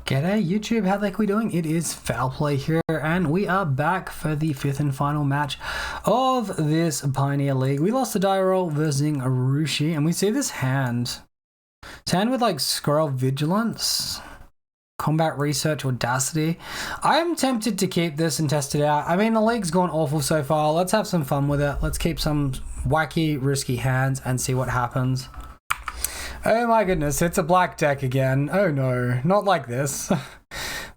G'day YouTube, how the heck are we doing? It is Foul Play here, and we are back for the fifth and final match of this Pioneer League. We lost the die roll versus Arushi, and we see this hand. It's hand with like Scroll Vigilance, Combat Research, Audacity. I am tempted to keep this and test it out. I mean, the league's gone awful so far. Let's have some fun with it. Let's keep some wacky, risky hands and see what happens. Oh my goodness, it's a black deck again. Oh no, not like this.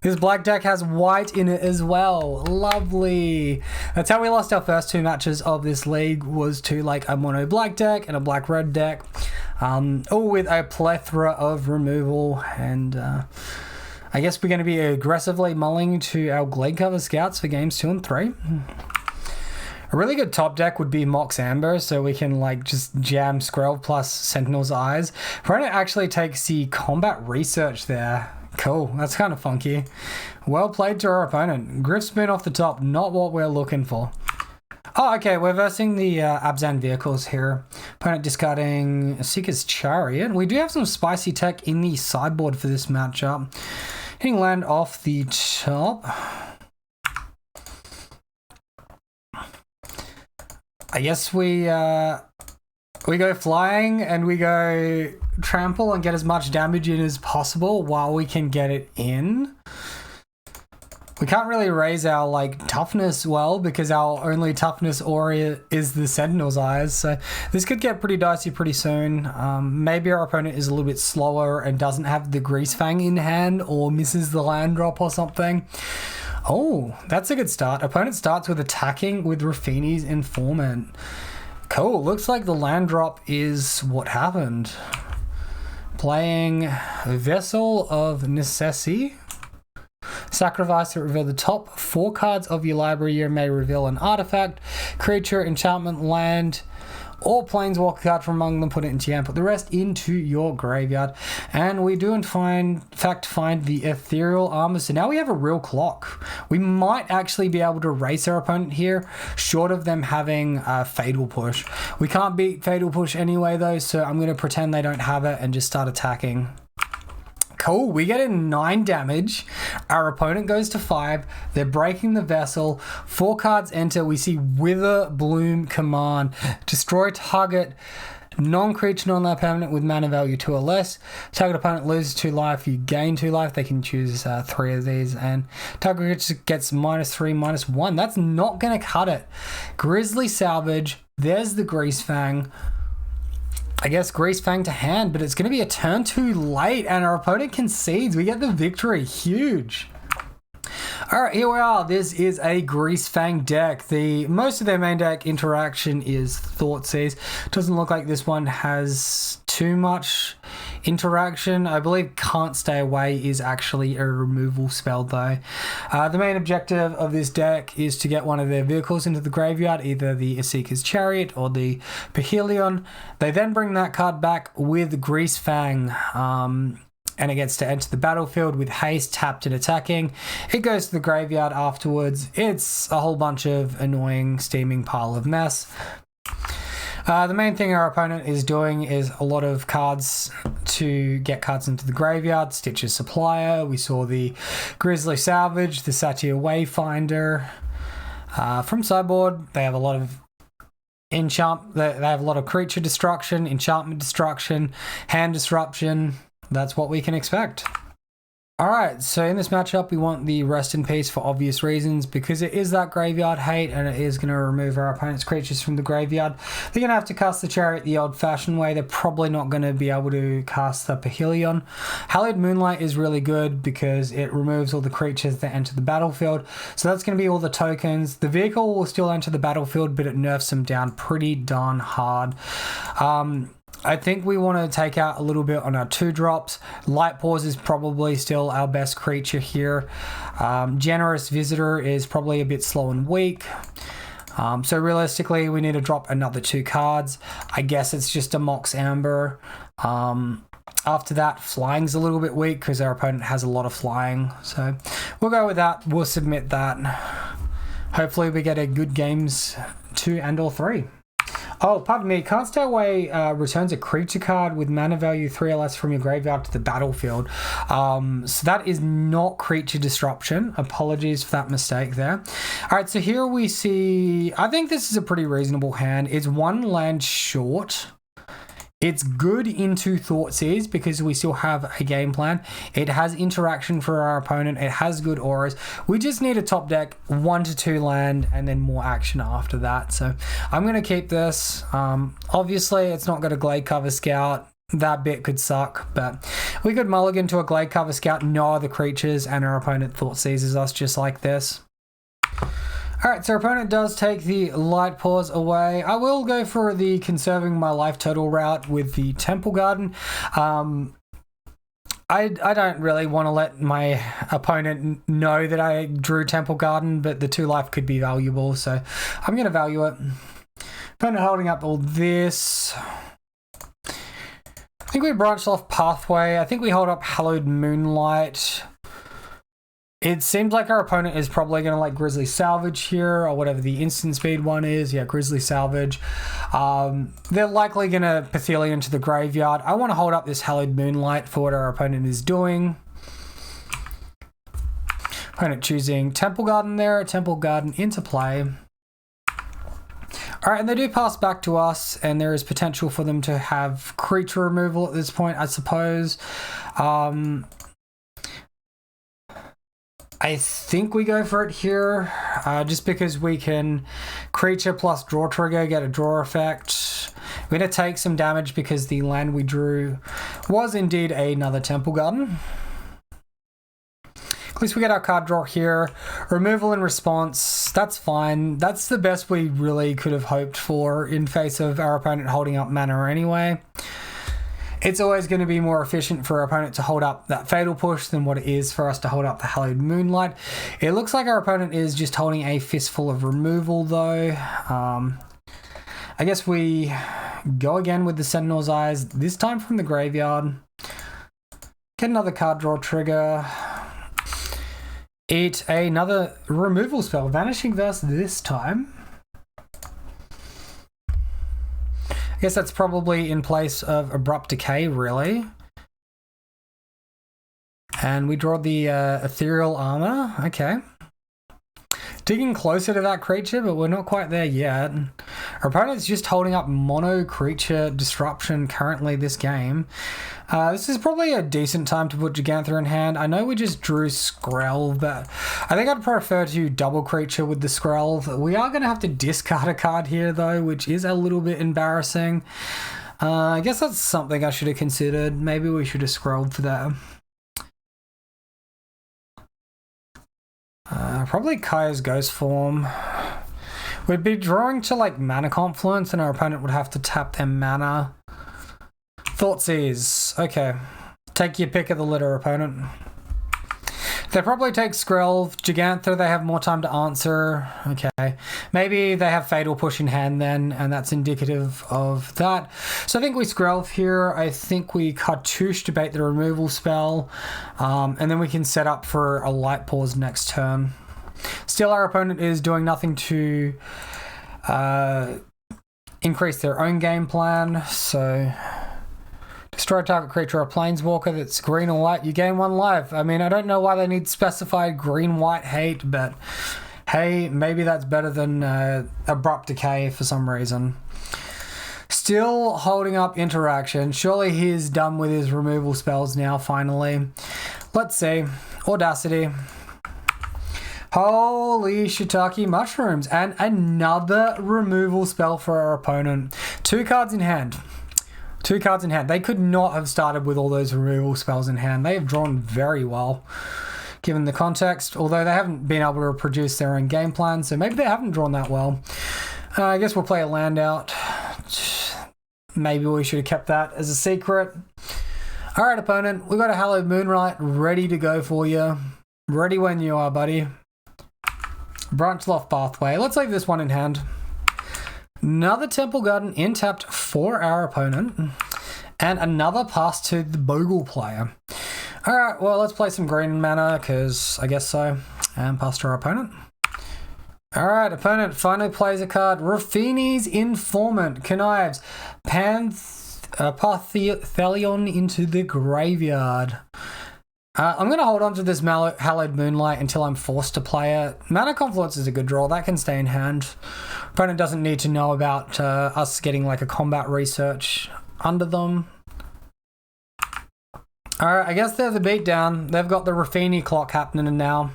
This black deck has white in it as well. Lovely. That's how we lost our first two matches of this league, was to like a mono black deck and a black red deck. All with a plethora of removal, and I guess we're going to be aggressively mulling to our Glade Cover Scouts for games 2 and 3. A really good top deck would be Mox Amber, so we can like just jam Skrell plus Sentinel's Eyes. Opponent actually takes the Combat Research there. Cool, that's kind of funky. Well played to our opponent. Griff spin off the top, not what we're looking for. Oh, okay, we're versing the Abzan vehicles here. Opponent discarding Seeker's Chariot. We do have some spicy tech in the sideboard for this matchup. Hitting land off the top. I guess we go flying and we go trample and get as much damage in as possible while we can get it in. We can't really raise our like toughness well because our only toughness aura is the Sentinel's Eyes, so this could get pretty dicey pretty soon. Maybe our opponent is a little bit slower and doesn't have the Greasefang in hand or misses the land drop or something. Oh, that's a good start. Opponent starts with attacking with Rafini's Informant. Cool, looks like the land drop is what happened. Playing Vessel of Necessity. Sacrifice to reveal the top 4 cards of your library. You may reveal an artifact, creature, enchantment, land, or planeswalker card from among them, put it into your hand, put the rest into your graveyard. And we do in fact find the Ethereal Armor. So now we have a real clock. We might actually be able to race our opponent here, short of them having a Fatal Push. We can't beat Fatal Push anyway though, so I'm going to pretend they don't have it and just start attacking. Cool, we get in 9 damage. Our opponent goes to 5. They're breaking the vessel. 4 cards enter. We see Wither Bloom Command. Destroy target non-creature, non-land permanent with mana value 2 or less. Target opponent loses 2 life. You gain 2 life. They can choose 3 of these. And target creature gets -3, -1. That's not going to cut it. Grizzly Salvage. There's the Greasefang. I guess Greasefang to hand, but it's going to be a turn too late and our opponent concedes. We get the victory. Huge. Alright, here we are. This is a Greasefang deck. Most of their main deck interaction is Thoughtseize. Doesn't look like this one has too much interaction. I believe Can't Stay Away is actually a removal spell though. The main objective of this deck is to get one of their vehicles into the graveyard, either the Seeker's Chariot or the Pahelion. They then bring that card back with Greasefang. And it gets to enter the battlefield with haste, tapped and attacking. It goes to the graveyard afterwards. It's a whole bunch of annoying, steaming pile of mess. The main thing our opponent is doing is a lot of cards to get cards into the graveyard. Stitcher's Supplier. We saw the Grizzly Salvage, the Satyr Wayfinder. From sideboard, they have a lot of they have a lot of creature destruction, enchantment destruction, hand disruption. That's what we can expect. Alright, so in this matchup we want the Rest in Peace for obvious reasons, because it is that graveyard hate and it is going to remove our opponent's creatures from the graveyard. They're going to have to cast the Chariot the old-fashioned way. They're probably not going to be able to cast the Pahelion. Hallowed Moonlight is really good because it removes all the creatures that enter the battlefield. So that's going to be all the tokens. The vehicle will still enter the battlefield, but it nerfs them down pretty darn hard. I think we want to take out a little bit on our 2-drops. Light Pause is probably still our best creature here. Generous Visitor is probably a bit slow and weak. So realistically, we need to drop another 2 cards. I guess it's just a Mox Amber. After that, Flying's a little bit weak because our opponent has a lot of flying. So we'll go with that. We'll submit that. Hopefully we get a good games 2 and or 3. Oh, pardon me. Can't Stay Away returns a creature card with mana value 3 or less from your graveyard to the battlefield. So that is not creature disruption. Apologies for that mistake there. All right, so here we see... I think this is a pretty reasonable hand. It's one land short. It's good into Thoughtseize because we still have a game plan. It has interaction for our opponent. It has good auras. We just need a top deck 1 to 2 land and then more action after that. So I'm going to keep this. Obviously, it's not got a Glade Cover Scout. That bit could suck, but we could mulligan to a Glade Cover Scout, no other creatures, and our opponent Thoughtseizes us just like this. Alright, so our opponent does take the Light Paws away. I will go for the conserving my life total route with the Temple Garden. I don't really want to let my opponent know that I drew Temple Garden, but the 2 life could be valuable, so I'm going to value it. Opponent holding up all this. I think we branched off Pathway. I think we hold up Hallowed Moonlight. It seems like our opponent is probably going to like Grizzly Salvage here, or whatever the instant speed one is. Yeah, Grizzly Salvage. They're likely going to Pythelion to the graveyard. I want to hold up this Hallowed Moonlight for what our opponent is doing. Opponent choosing Temple Garden there, Temple Garden into play. All right, and they do pass back to us, and there is potential for them to have creature removal at this point, I suppose. I think we go for it here, just because we can creature plus draw trigger, get a draw effect. We're going to take some damage because the land we drew was indeed another Temple Garden. At least we get our card draw here. Removal in response, that's fine. That's the best we really could have hoped for in face of our opponent holding up mana anyway. It's always going to be more efficient for our opponent to hold up that Fatal Push than what it is for us to hold up the Hallowed Moonlight. It looks like our opponent is just holding a fistful of removal though. I guess we go again with the Sentinel's Eyes, this time from the graveyard. Get another card draw trigger. Eat another removal spell, Vanishing Verse this time. I guess that's probably in place of Abrupt Decay, really. And we draw the Ethereal Armor. Okay. Digging closer to that creature, but we're not quite there yet. Our opponent's just holding up mono creature disruption currently this game. This is probably a decent time to put Gigantha in hand. I know we just drew Skrelv, but I think I'd prefer to double creature with the Skrelv. We are going to have to discard a card here though, which is a little bit embarrassing. I guess that's something I should have considered. Maybe we should have Skrelv for that. Probably Kaya's Ghost Form. We'd be drawing to like Mana Confluence and our opponent would have to tap their mana. Thoughtseize. Okay. Take your pick of the litter, opponent. They probably take Skrelv. Gigantha, they have more time to answer. Okay. Maybe they have Fatal Push in hand then, and that's indicative of that. So I think we Skrelv here. I think we Cartouche to bait the removal spell. And then we can set up for a Light Pause next turn. Still, our opponent is doing nothing to increase their own game plan. So... destroy target creature or planeswalker that's green or white, you gain 1 life. I mean, I don't know why they need specified green-white hate, but hey, maybe that's better than Abrupt Decay for some reason. Still holding up interaction. Surely he's done with his removal spells now, finally. Let's see. Audacity. Holy shiitake mushrooms. And another removal spell for our opponent. 2 cards in hand. 2 cards in hand. They could not have started with all those removal spells in hand. They have drawn very well, given the context, although they haven't been able to produce their own game plan, so maybe they haven't drawn that well. I guess we'll play a land out. Maybe we should have kept that as a secret. All right, opponent, we've got a Hallowed Moonlight ready to go for you. Ready when you are, buddy. Branch Loft Pathway. Let's leave this one in hand. Another Temple Garden in tapped for our opponent. And another pass to the Bogle player. Alright, well, let's play some green mana, because I guess so. And pass to our opponent. Alright, opponent finally plays a card. Ruffini's Informant. Connives. Parthelion into the graveyard. I'm going to hold on to this Hallowed Moonlight until I'm forced to play it. Mana Confluence is a good draw. That can stay in hand. Opponent doesn't need to know about us getting like a combat research under them. Alright, I guess there's a beatdown. They've got the Ruffini clock happening now.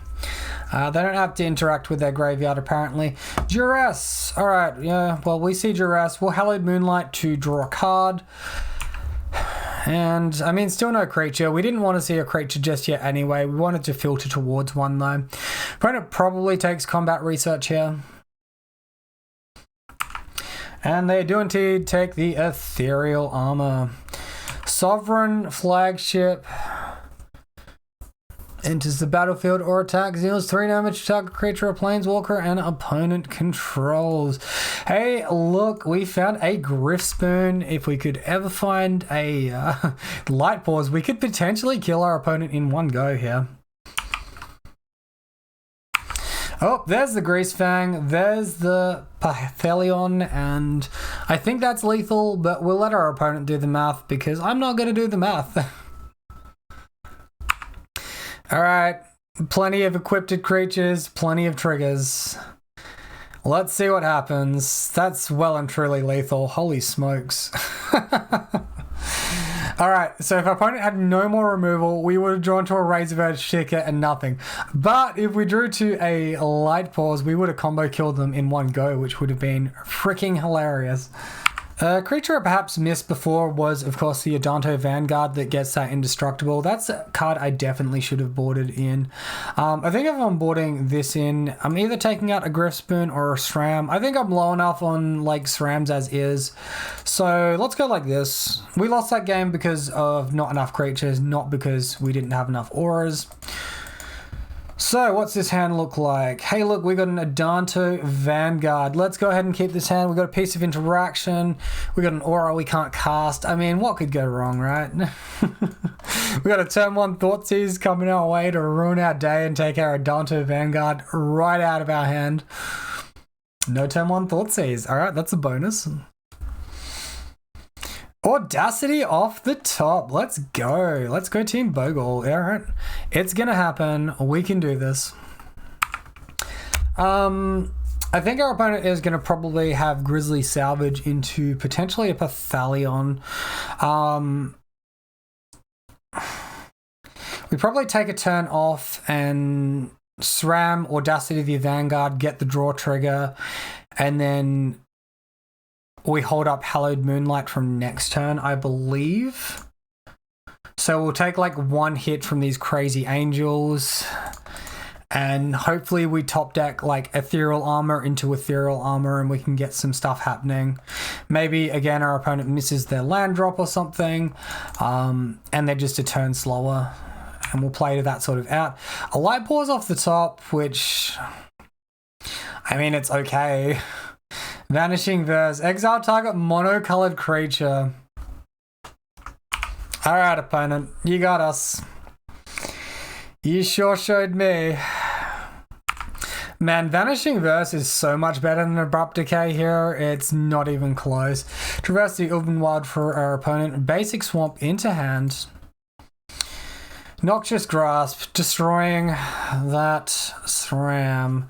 They don't have to interact with their graveyard, apparently. Duress. Alright, yeah, well, we see Duress. We'll Hallowed Moonlight to draw a card. And, I mean, still no creature. We didn't want to see a creature just yet anyway. We wanted to filter towards one, though. Opponent probably takes combat research here. And they do indeed take the Ethereal Armor. Sovereign Flagship enters the battlefield or attacks, deals 3 damage to target creature or planeswalker and opponent controls. Hey, look, we found a Greasefang. If we could ever find a Light Pause, we could potentially kill our opponent in one go here. Oh, there's the Greasefang, there's the Parthelion, and I think that's lethal, but we'll let our opponent do the math because I'm not going to do the math. Alright, plenty of equipped creatures, plenty of triggers. Let's see what happens. That's well and truly lethal. Holy smokes. Alright, so if our opponent had no more removal, we would have drawn to a Razorverge ticket and nothing. But if we drew to a Light Pause, we would have combo killed them in one go, which would have been freaking hilarious. A creature I perhaps missed before was, of course, the Adanto Vanguard that gets that indestructible. That's a card I definitely should have boarded in. I think if I'm boarding this in, I'm either taking out a Greasefang or a SRAM. I think I'm low enough on like SRAMs as is. So let's go like this. We lost that game because of not enough creatures, not because we didn't have enough auras. So, what's this hand look like? Hey, look, we got an Adanto Vanguard. Let's go ahead and keep this hand. We got a piece of interaction. We got an aura we can't cast. I mean, what could go wrong, right? We got a turn 1 Thoughtseize coming our way to ruin our day and take our Adanto Vanguard right out of our hand. No turn 1 Thoughtseize. All right, that's a bonus. Audacity off the top. Let's go. Let's go Team Bogle. All right. It's going to happen. We can do this. I think our opponent is going to probably have Grizzly Salvage into potentially a Parthelion. We probably take a turn off and SRAM Audacity the Vanguard, get the draw trigger, and then we hold up Hallowed Moonlight from next turn, I believe. So we'll take like 1 hit from these crazy angels. And hopefully we top deck like Ethereal Armor into Ethereal Armor and we can get some stuff happening. Maybe, again, our opponent misses their land drop or something. And they're just a turn slower. And we'll play to that sort of out. A Light Pause off the top, which, I mean, it's okay. Vanishing Verse. Exile target monocolored creature. Alright, opponent. You got us. You sure showed me. Man, Vanishing Verse is so much better than Abrupt Decay here. It's not even close. Traverse the Ulvenwild for our opponent. Basic Swamp into hand. Noxious Grasp. Destroying that SRAM.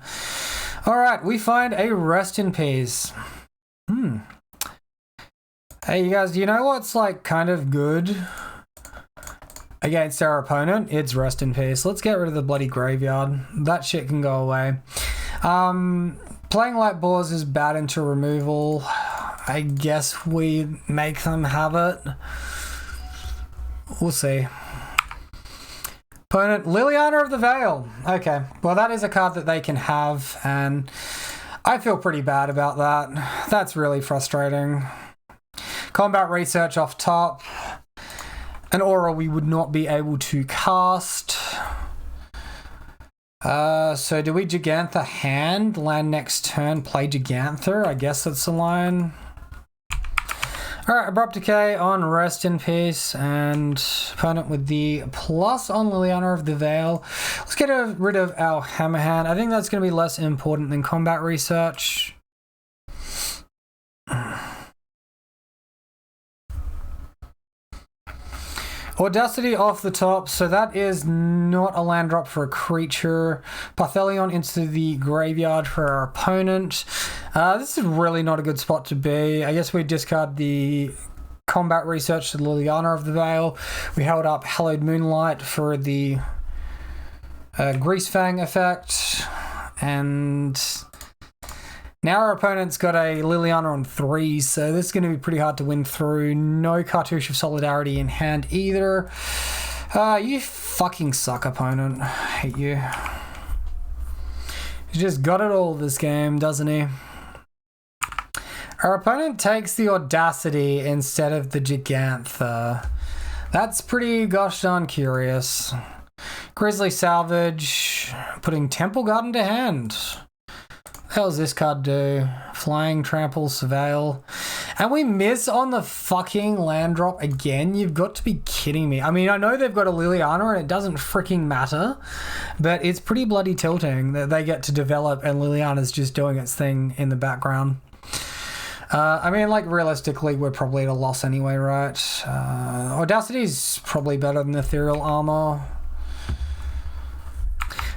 Alright, we find a Rest in Peace. Hey, you guys, do you know what's like kind of good against our opponent? It's Rest in Peace. Let's get rid of the bloody graveyard. That shit can go away. Playing Light Pause is bad into removal. I guess we make them have it. We'll see. Opponent, Liliana of the Veil. Okay, well that is a card that they can have, and I feel pretty bad about that. That's really frustrating. Combat Research off top. An aura we would not be able to cast. So do we Gigantha hand, land next turn, play Gigantha? I guess that's the line. Alright, Abrupt Decay on Rest in Peace, and opponent with the plus on Liliana of the Veil. Let's get rid of our Hammerhand. I think that's going to be less important than combat research. Audacity off the top, so that is not a land drop for a creature. Parthelion into the graveyard for our opponent. This is really not a good spot to be. I guess we discard the combat research to Liliana of the Veil. We held up Hallowed Moonlight for the Greasefang effect, and now our opponent's got a Liliana on 3, so this is going to be pretty hard to win through. No Cartouche of Solidarity in hand either. You fucking suck, opponent. I hate you. He's just got it all this game, doesn't he? Our opponent takes the Audacity instead of the Gigantha. That's pretty gosh darn curious. Grizzly Salvage, putting Temple Garden to hand. What the hell does this card do? Flying, Trample, Surveil. And we miss on the fucking land drop again? You've got to be kidding me. I mean, I know they've got a Liliana and it doesn't freaking matter, but it's pretty bloody tilting that they get to develop and Liliana's just doing its thing in the background. I mean, like, realistically, we're probably at a loss anyway, right? Audacity's probably better than Ethereal Armor.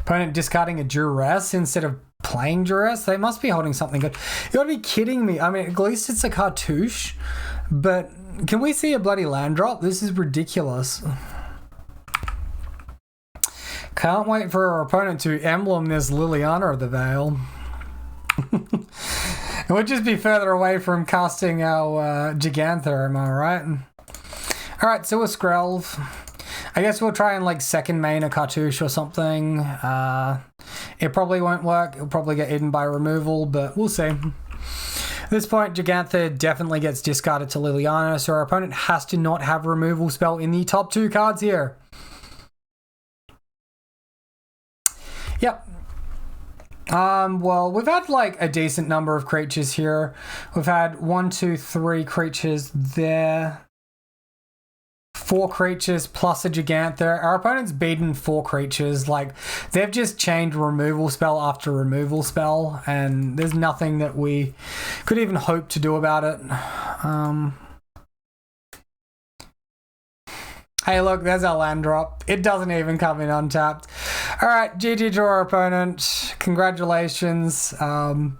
Opponent discarding a Duress instead of playing Duress? They must be holding something good. You gotta be kidding me. I mean, at least it's a Cartouche, but can we see a bloody land drop? This is ridiculous. Can't wait for our opponent to emblem this Liliana of the Veil. It would just be further away from casting our Gigantha, am I right? Alright, so a Skrelv. I guess we'll try and like second main a Cartouche or something. It probably won't work. It'll probably get eaten by removal, but we'll see. At this point, Gigantha definitely gets discarded to Liliana, so our opponent has to not have removal spell in the top 2 cards here. Yep. Well, we've had like a decent number of creatures here. We've had 1, 2, 3 creatures there. 4 creatures plus a Gigantha. Our opponent's beaten 4 creatures. Like, they've just chained removal spell after removal spell, and there's nothing that we could even hope to do about it. Hey, look, there's our land drop. It doesn't even come in untapped. All right, GG to our opponent. Congratulations. All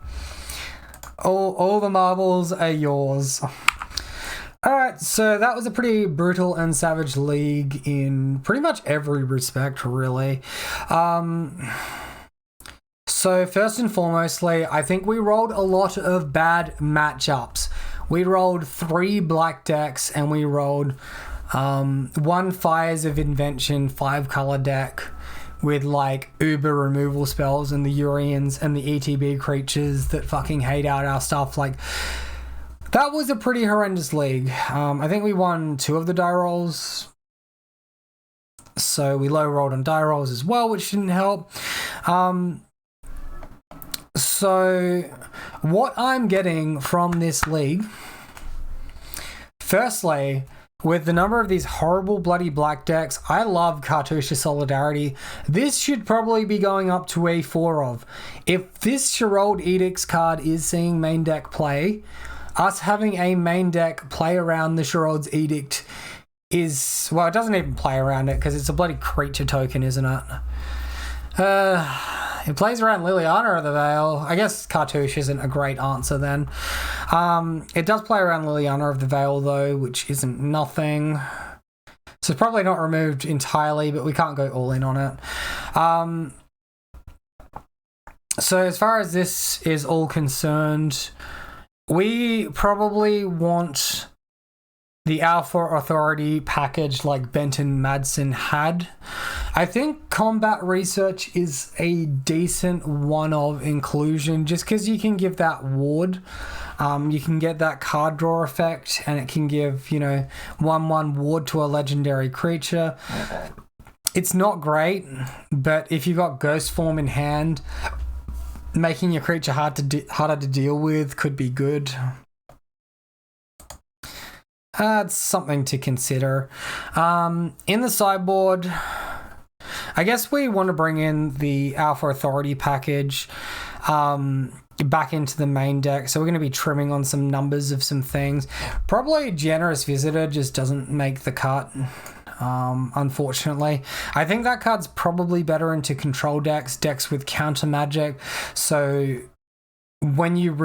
the marbles are yours. Alright, so that was a pretty brutal and savage league in pretty much every respect, really. So first and foremostly, I think we rolled a lot of bad matchups. We rolled 3 black decks and we rolled 1 Fires of Invention 5 color deck with like uber removal spells and the Urians and the ETB creatures that fucking hate out our stuff. Like, that was a pretty horrendous league. I think we won 2 of the die rolls. So we low rolled on die rolls as well, which didn't help. So what I'm getting from this league, firstly, with the number of these horrible bloody black decks, I love Cartouche Solidarity. This should probably be going up to a 4 of. If this Sherald Edicts card is seeing main deck play, us having a main deck play around the Sherald's Edict is... Well, it doesn't even play around it because it's a bloody creature token, isn't it? It plays around Liliana of the Veil. I guess Cartouche isn't a great answer then. It does play around Liliana of the Veil though, which isn't nothing. So it's probably not removed entirely, but we can't go all in on it. So as far as this is all concerned, we probably want the Alpha Authority package like Benton Madsen had. I think Combat Research is a decent one-of inclusion just because you can give that ward. You can get that card draw effect and it can give, 1/1 ward to a legendary creature. It's not great, but if you've got Ghost Form in hand, making your creature harder to deal with could be good. That's something to consider. In the sideboard, I guess we want to bring in the Alpha Authority package back into the main deck. So we're going to be trimming on some numbers of some things. Probably Generous Visitor just doesn't make the cut, unfortunately. I think that card's probably better into control decks with counter magic. So when you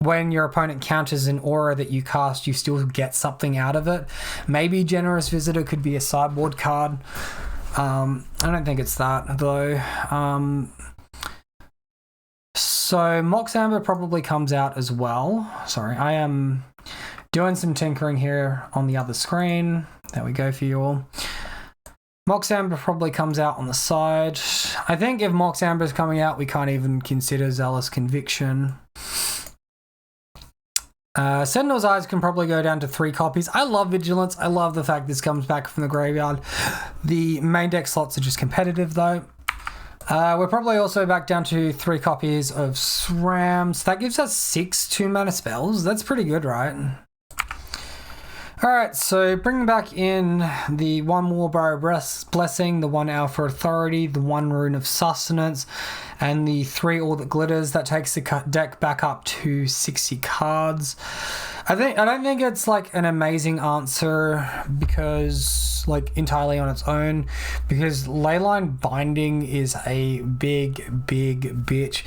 when your opponent counters an aura that you cast, you still get something out of it. Maybe Generous Visitor could be a sideboard card. I don't think it's that, though. So Mox Amber probably comes out as well. Sorry, I am doing some tinkering here on the other screen. There we go for you all. Mox Amber probably comes out on the side. I think if Mox Amber is coming out, we can't even consider Zealous Conviction. Sentinel's Eyes can probably go down to 3 copies. I love Vigilance. I love the fact this comes back from the graveyard. The main deck slots are just competitive, though. We're probably also back down to 3 copies of SRAM. So that gives us 6 2-mana spells. That's pretty good, right? Alright, so bringing back in the 1 Warbarrow Blessing, the 1 Alpha Authority, the 1 Rune of Sustenance, and the 3 All That Glitters. That takes the deck back up to 60 cards. I don't think it's like an amazing answer because like entirely on its own, because Leyline Binding is a big bitch.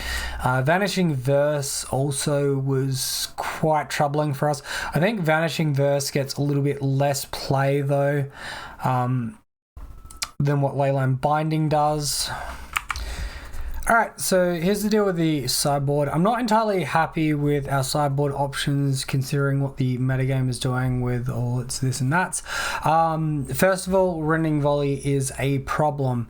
Vanishing Verse also was quite troubling for us. I think Vanishing Verse gets a little bit less play though than what Leyline Binding does. Alright, so here's the deal with the sideboard. I'm not entirely happy with our sideboard options considering what the metagame is doing with all its this and that's. First of all, Rending Volley is a problem.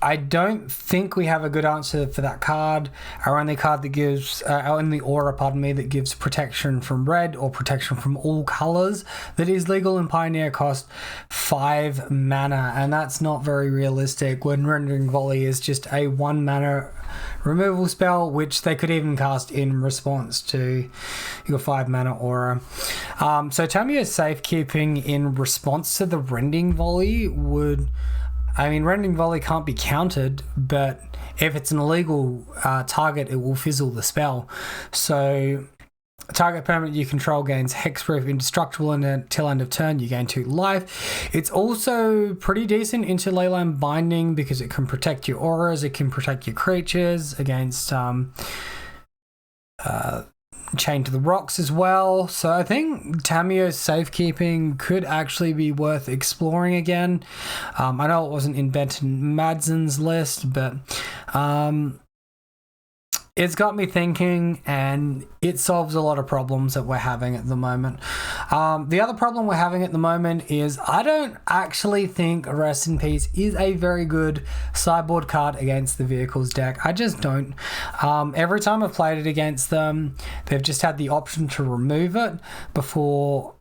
I don't think we have a good answer for that card. Our only card that gives, our only aura, that gives protection from red or protection from all colors that is legal in Pioneer cost 5 mana, and that's not very realistic when Rendering Volley is just a 1 mana removal spell, which they could even cast in response to your 5 mana aura. So Tamiyo's Safekeeping in response to the Rending Volley would... I mean, Rending Volley can't be countered, but if it's an illegal target, it will fizzle the spell. So, target permanent you control gains hexproof, indestructible until end of turn. You gain 2 life. It's also pretty decent into Leyline Binding because it can protect your auras, it can protect your creatures against Chain to the Rocks as well. So I think Tamiyo's Safekeeping could actually be worth exploring again. I know it wasn't in Benton Madsen's list, but it's got me thinking, and it solves a lot of problems that we're having at the moment. The other problem we're having at the moment is I don't actually think Rest in Peace is a very good sideboard card against the Vehicles deck. I just don't. Every time I've played it against them, they've just had the option to remove it before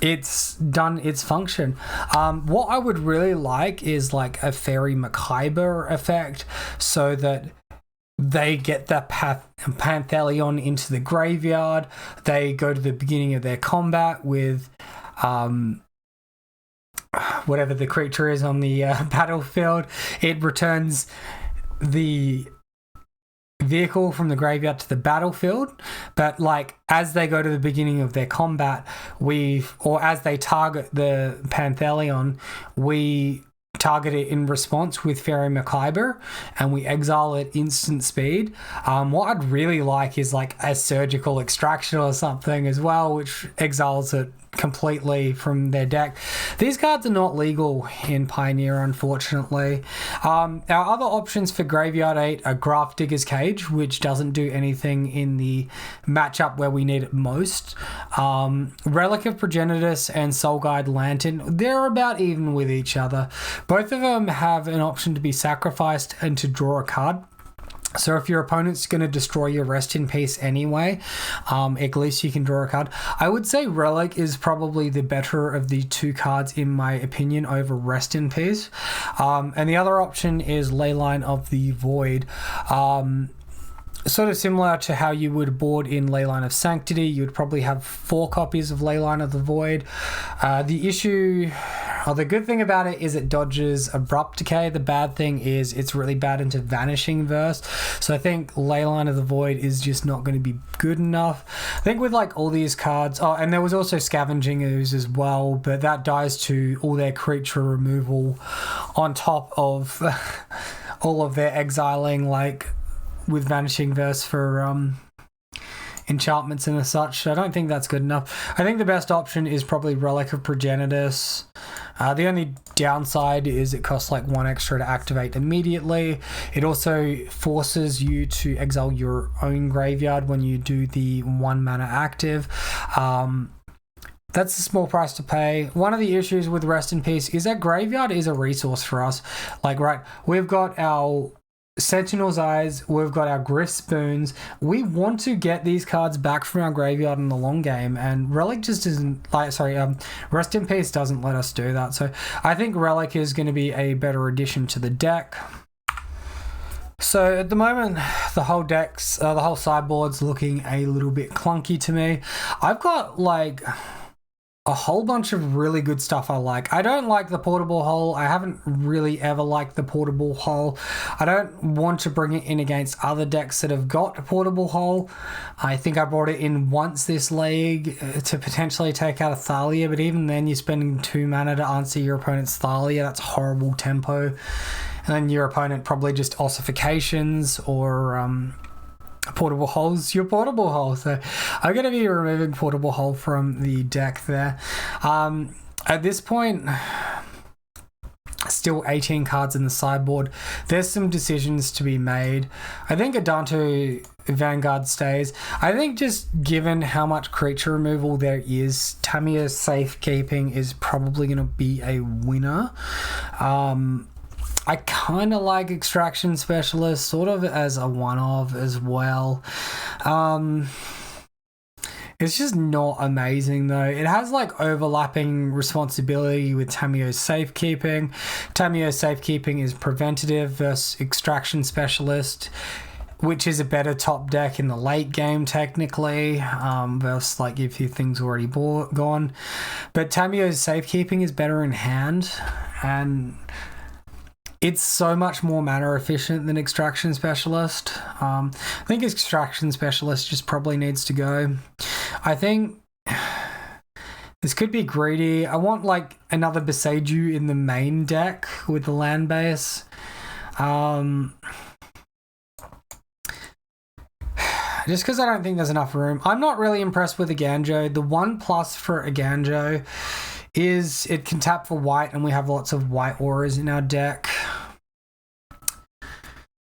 it's done its function. What I would really like is like a Fairy Macabre effect so that they get that Panthelion into the graveyard. They go to the beginning of their combat with whatever the creature is on the battlefield. It returns the vehicle from the graveyard to the battlefield, but like as they go to the beginning of their combat, or as they target the Panthelion, we target it in response with Fairy Macabre and we exile it instant speed. What I'd really like is like a Surgical Extraction or something as well, which exiles it completely from their deck. These cards are not legal in Pioneer, unfortunately. Our other options for Graveyard 8 are Graft Digger's Cage, which doesn't do anything in the matchup where we need it most. Relic of Progenitus and Soul Guide Lantern, they're about even with each other. Both of them have an option to be sacrificed and to draw a card. So if your opponent's going to destroy your Rest in Peace anyway, at least you can draw a card. I would say Relic is probably the better of the 2 cards in my opinion over Rest in Peace. And the other option is Leyline of the Void. sort of similar to how you would board in Leyline of Sanctity. You would probably have 4 copies of Leyline of the Void. The issue, or the good thing about it is it dodges Abrupt Decay. The bad thing is it's really bad into Vanishing Verse. So I think Leyline of the Void is just not going to be good enough. I think with like all these cards, oh, and there was also Scavenging Ooze as well, but that dies to all their creature removal on top of all of their exiling, like with Vanishing Verse for enchantments and such. So I don't think that's good enough. I think the best option is probably Relic of Progenitus. The only downside is it costs like 1 extra to activate immediately. It also forces you to exile your own graveyard when you do the 1 mana active. That's a small price to pay. One of the issues with Rest in Peace is that graveyard is a resource for us. Like, right, we've got our Sentinel's Eyes, we've got our Griff Spoons. We want to get these cards back from our graveyard in the long game, and Relic just isn't Rest in Peace doesn't let us do that. So I think Relic is going to be a better addition to the deck. So at the moment, the whole sideboard's looking a little bit clunky to me. I've got like a whole bunch of really good stuff I like. I don't like the Portable Hull. I haven't really ever liked the Portable Hull. I don't want to bring it in against other decks that have got a Portable Hull. I think I brought it in once this league to potentially take out a Thalia, but even then you're spending 2 mana to answer your opponent's Thalia. That's horrible tempo. And then your opponent probably just ossifications or Portable Hulls, your Portable Hull. So I'm going to be removing Portable Hull from the deck there. At this point, still 18 cards in the sideboard. There's some decisions to be made. I think Adanto Vanguard stays. I think just given how much creature removal there is, Tamiya's Safekeeping is probably going to be a winner. I kind of like Extraction Specialist, sort of as a one-off as well. It's just not amazing though. It has like overlapping responsibility with Tamiyo's Safekeeping. Tamiyo's Safekeeping is preventative versus Extraction Specialist, which is a better top deck in the late game technically, versus like if your thing's already gone. But Tamiyo's Safekeeping is better in hand, and it's so much more mana efficient than Extraction Specialist. I think Extraction Specialist just probably needs to go. I think this could be greedy. I want like another Beseiju in the main deck with the land base. Just because I don't think there's enough room. I'm not really impressed with Aganjo. The 1+ for Aganjo is it can tap for white, and we have lots of white auras in our deck.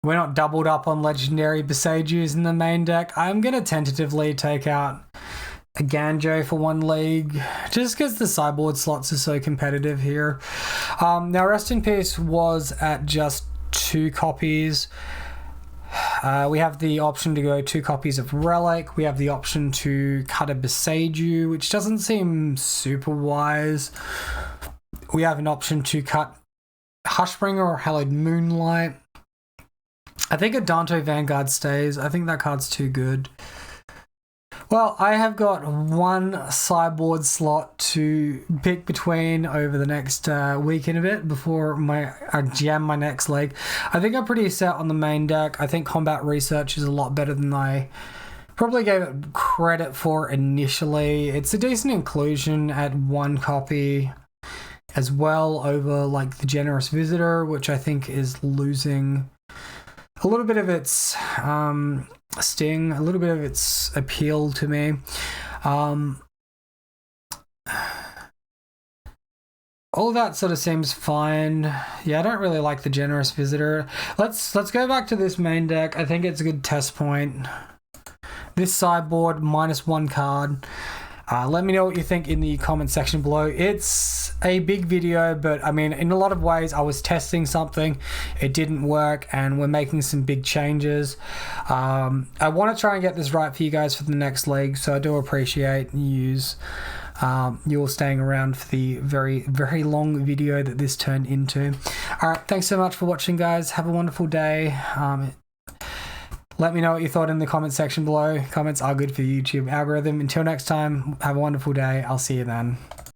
We're not doubled up on legendary Beseijus in the main deck. I'm going to tentatively take out Aganjo for 1 league, just because the sideboard slots are so competitive here. Now, Rest in Peace was at just 2 copies. We have the option to go 2 copies of Relic. We have the option to cut a Beseiju, which doesn't seem super wise. We have an option to cut Hushbringer or Hallowed Moonlight. I think Adanto Vanguard stays. I think that card's too good. Well, I have got 1 sideboard slot to pick between over the next week and a bit before I jam my next leg. I think I'm pretty set on the main deck. I think Combat Research is a lot better than I probably gave it credit for initially. It's a decent inclusion at 1 copy as well over like the Generous Visitor, which I think is losing a little bit of its sting, a little bit of its appeal to me. All that sort of seems fine. Yeah, I don't really like the Generous Visitor. Let's go back to this main deck. I think it's a good test point. This sideboard, -1 card. Let me know what you think in the comment section below. It's a big video, but I mean, in a lot of ways, I was testing something, it didn't work, and we're making some big changes. I want to try and get this right for you guys for the next league, so I do appreciate you all staying around for the very, very long video that this turned into. All right, thanks so much for watching, guys. Have a wonderful day. Let me know what you thought in the comment section below. Comments are good for the YouTube algorithm. Until next time, have a wonderful day. I'll see you then.